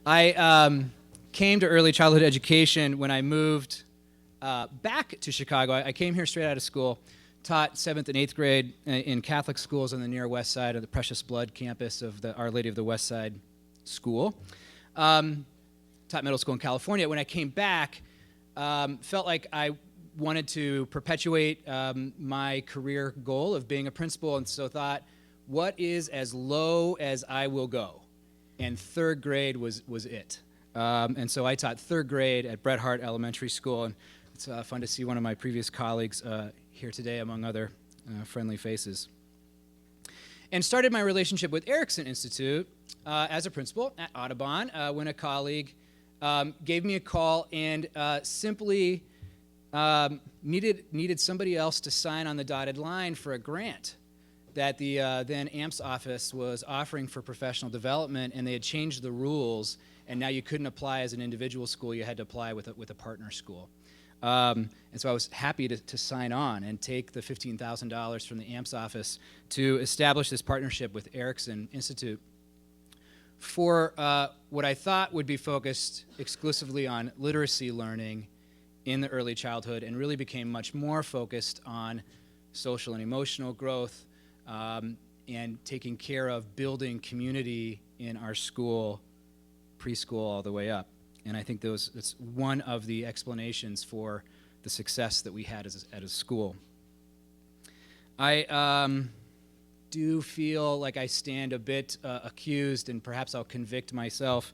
I came to early childhood education when I moved back to Chicago. I came here straight out of school, taught 7th and 8th grade in Catholic schools on the near west side of the Precious Blood campus of the Our Lady of the West Side School. Taught middle school in California. When I came back, felt like I wanted to perpetuate my career goal of being a principal, and so thought, what is as low as I will go? And 3rd grade was it. And so I taught 3rd grade at Bret Harte Elementary School, and it's fun to see one of my previous colleagues here today among other friendly faces. And started my relationship with Erikson Institute as a principal at Audubon when a colleague gave me a call and simply needed somebody else to sign on the dotted line for a grant that the then AMPS office was offering for professional development, and they had changed the rules, and now you couldn't apply as an individual school, you had to apply with a partner school. And so I was happy to sign on and take the $15,000 from the AMPS office to establish this partnership with Erikson Institute for what I thought would be focused exclusively on literacy learning in the early childhood, and really became much more focused on social and emotional growth and taking care of building community in our school, preschool all the way up. And I think that's one of the explanations for the success that we had at a school. I do feel like I stand a bit accused, and perhaps I'll convict myself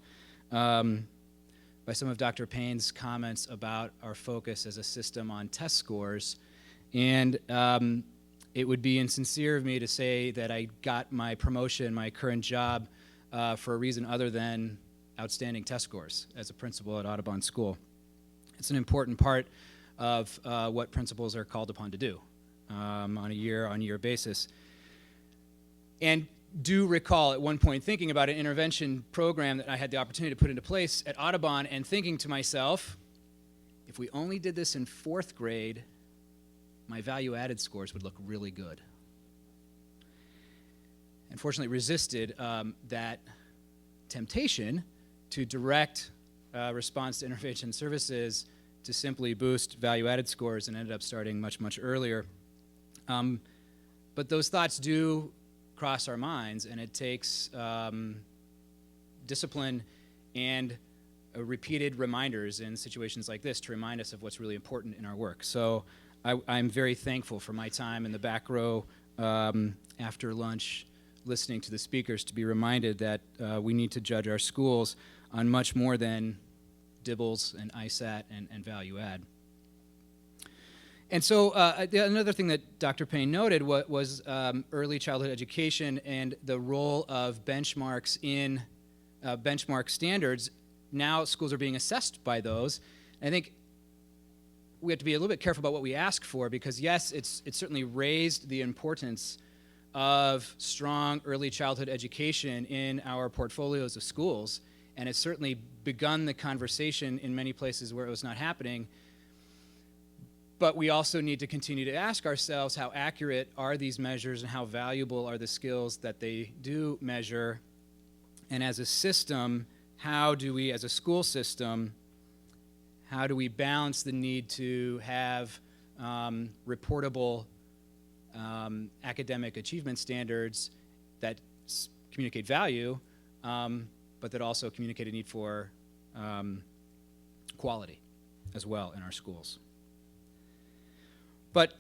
by some of Dr. Payne's comments about our focus as a system on test scores. And it would be insincere of me to say that I got my promotion, my current job, for a reason other than outstanding test scores as a principal at Audubon School. It's an important part of what principals are called upon to do on a year-on-year basis. And do recall at one point thinking about an intervention program that I had the opportunity to put into place at Audubon, and thinking to myself, if we only did this in 4th grade, my value-added scores would look really good. Unfortunately, resisted that temptation to direct response to intervention services to simply boost value-added scores, and ended up starting much, much earlier. But those thoughts do cross our minds, and it takes discipline and repeated reminders in situations like this to remind us of what's really important in our work. So I'm very thankful for my time in the back row after lunch, listening to the speakers, to be reminded that we need to judge our schools on much more than DIBELS and ISAT and value add. And so another thing that Dr. Payne noted was early childhood education and the role of benchmarks in benchmark standards. Now schools are being assessed by those. I think we have to be a little bit careful about what we ask for, because yes, it's certainly raised the importance of strong early childhood education in our portfolios of schools, and it's certainly begun the conversation in many places where it was not happening. But we also need to continue to ask ourselves, how accurate are these measures and how valuable are the skills that they do measure? And as a system, how do we, as a school system, how do we balance the need to have reportable academic achievement standards that communicate value, but that also communicate a need for quality as well in our schools? But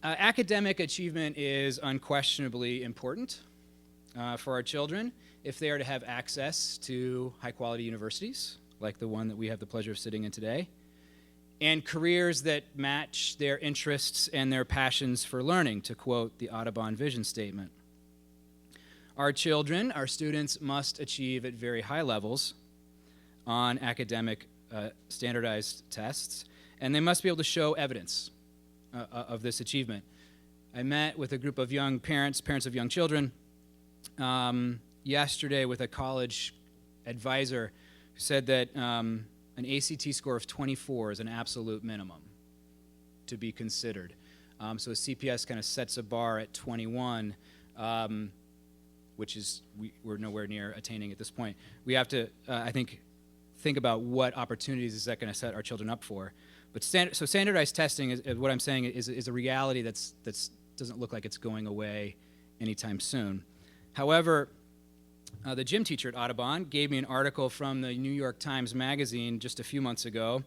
academic achievement is unquestionably important for our children if they are to have access to high-quality universities, like the one that we have the pleasure of sitting in today, and careers that match their interests and their passions for learning, to quote the Audubon vision statement. Our children, our students, must achieve at very high levels on academic standardized tests, and they must be able to show evidence of this achievement. I met with a group of young parents of young children, yesterday with a college advisor who said that an ACT score of 24 is an absolute minimum to be considered. So a CPS kind of sets a bar at 21, which is we're nowhere near attaining at this point. We have to, I think, think about what opportunities is that going to set our children up for. But so standardized testing is what I'm saying is a reality that doesn't look like it's going away anytime soon. However, the gym teacher at Audubon gave me an article from the New York Times Magazine just a few months ago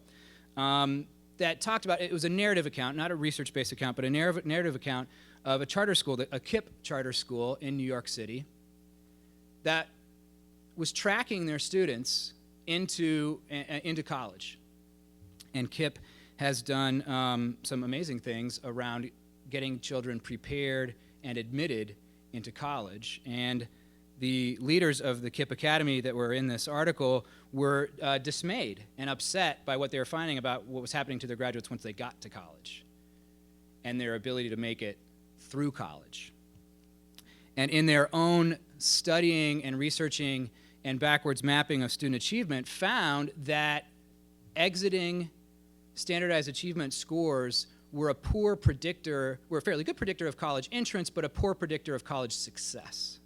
that talked about, it was a narrative account, not a research-based account, but a narrative account of a charter school, a KIPP charter school in New York City that was tracking their students into college. And KIPP has done some amazing things around getting children prepared and admitted into college. And the leaders of the KIPP Academy that were in this article were dismayed and upset by what they were finding about what was happening to their graduates once they got to college and their ability to make it through college. And in their own studying and researching and backwards mapping of student achievement, found that exiting standardized achievement scores were a fairly good predictor of college entrance, but a poor predictor of college success.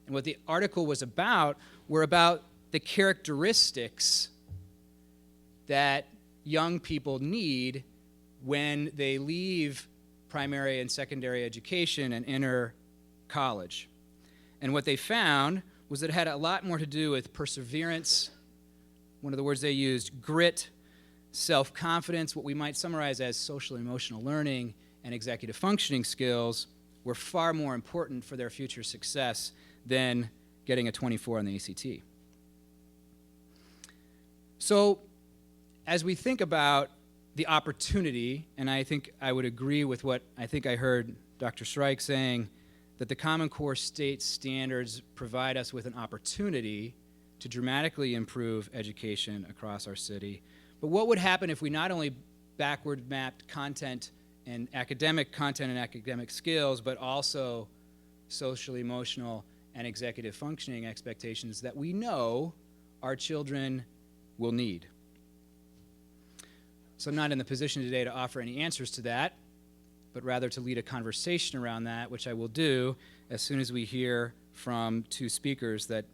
And what the article was about were about the characteristics that young people need when they leave primary and secondary education and enter college. And what they found was that it had a lot more to do with perseverance, one of the words they used, grit, self-confidence, what we might summarize as social-emotional learning, and executive functioning skills were far more important for their future success than getting a 24 on the ACT. So as we think about the opportunity, and I think I would agree with what I think I heard Dr. Strike saying, that the Common Core state standards provide us with an opportunity to dramatically improve education across our city. But what would happen if we not only backward mapped content and academic skills, but also social, emotional, and executive functioning expectations that we know our children will need? So I'm not in the position today to offer any answers to that, but rather to lead a conversation around that, which I will do as soon as we hear from two speakers that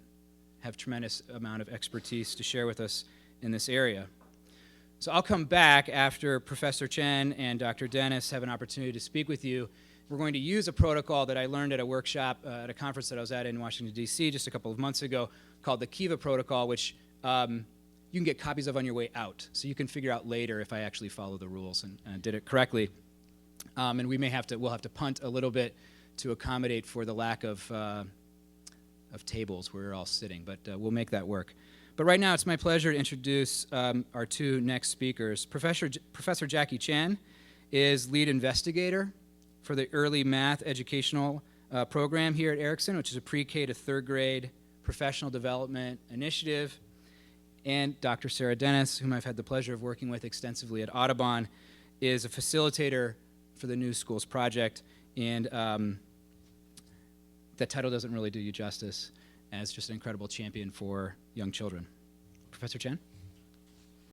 have tremendous amount of expertise to share with us in this area. So I'll come back after Professor Chen and Dr. Dennis have an opportunity to speak with you. We're going to use a protocol that I learned at a workshop at a conference that I was at in Washington, D.C. just a couple of months ago called the Kiva protocol, which you can get copies of on your way out. So you can figure out later if I actually follow the rules and did it correctly. And we'll have to punt a little bit to accommodate for the lack of tables where we're all sitting, but we'll make that work. But right now, it's my pleasure to introduce our two next speakers. Professor Jackie Chen is lead investigator for the Early Math Educational Program here at Erikson, which is a pre-K to third grade professional development initiative. And Dr. Sarah Dennis, whom I've had the pleasure of working with extensively at Audubon, is a facilitator for the New Schools Project. And that title doesn't really do you justice as just an incredible champion for young children. Professor Chen?